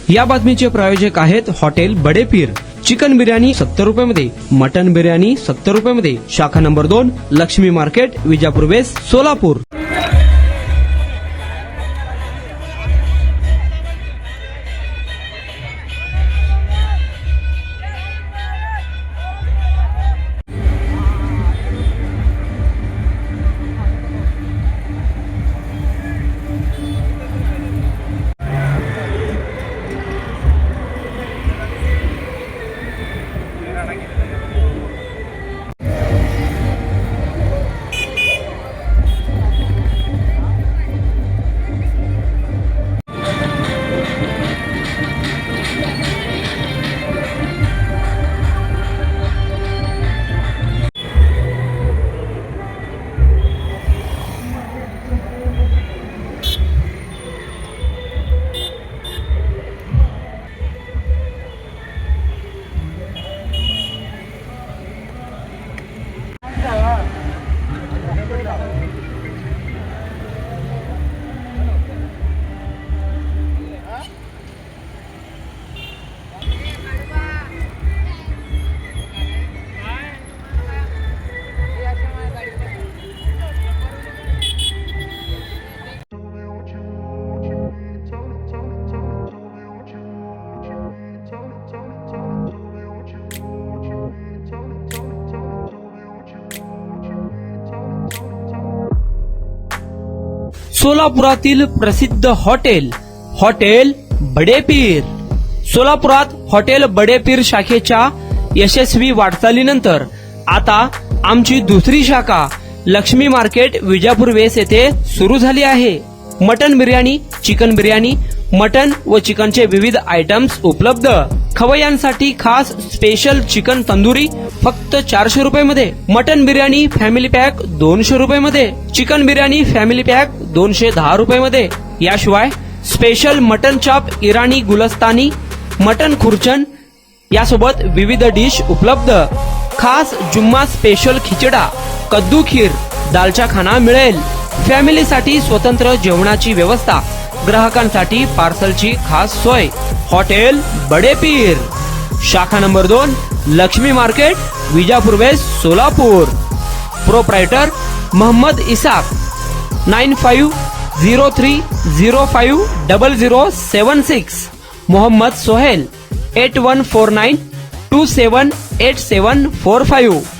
या बातमीचे प्रायोजक आहेत हॉटेल बडे पीर। चिकन बिर्याणी 70 रुपयामध्ये, मटन बिर्याणी 70 रुपयामध्ये। शाखा number 2, Lakshmi market, Vijapur west, Solapur. सोलापुरातील प्रसिद्ध हॉटेल बडे पीर। सोलापुरात हॉटेल बडे पीर शाखेच्या यशस्वी वाटचालीनंतर आता आमची दुसरी शाखा लक्ष्मी मार्केट, विजापूर वेस्ट येथे सुरू झाली आहे। Mutton biryani, chicken biryani, mutton व चिकनचे विविध आयटम्स उपलब्ध। खवय्यांसाठी खास स्पेशल चिकन तंदुरी फक्त 400 रुपयामध्ये, मटन बिर्याणी फॅमिली पॅक 200 रुपयामध्ये, चिकन बिर्याणी फॅमिली पॅक 210 रुपयामध्ये। याशिवाय स्पेशल मटन चाप, इराणी गुलस्तानी, मटन खुर्चन यासोबत विविध डिश उपलब्ध। खास जुम्मा स्पेशल खिचडा, कद्दू खीर, दालचा खाना मिळेल। फॅमिलीसाठी स्वतंत्र जेवणाची व्यवस्था, ग्राहकांसाठी पार्सलची खास सोय। हॉटेल बडे पीर, शाखा number 2, Lakshmi market, Vijapur west, Solapur. Proprietor Mohammad Isaq, 9503050076। Mohammad Sohail, 8149278745।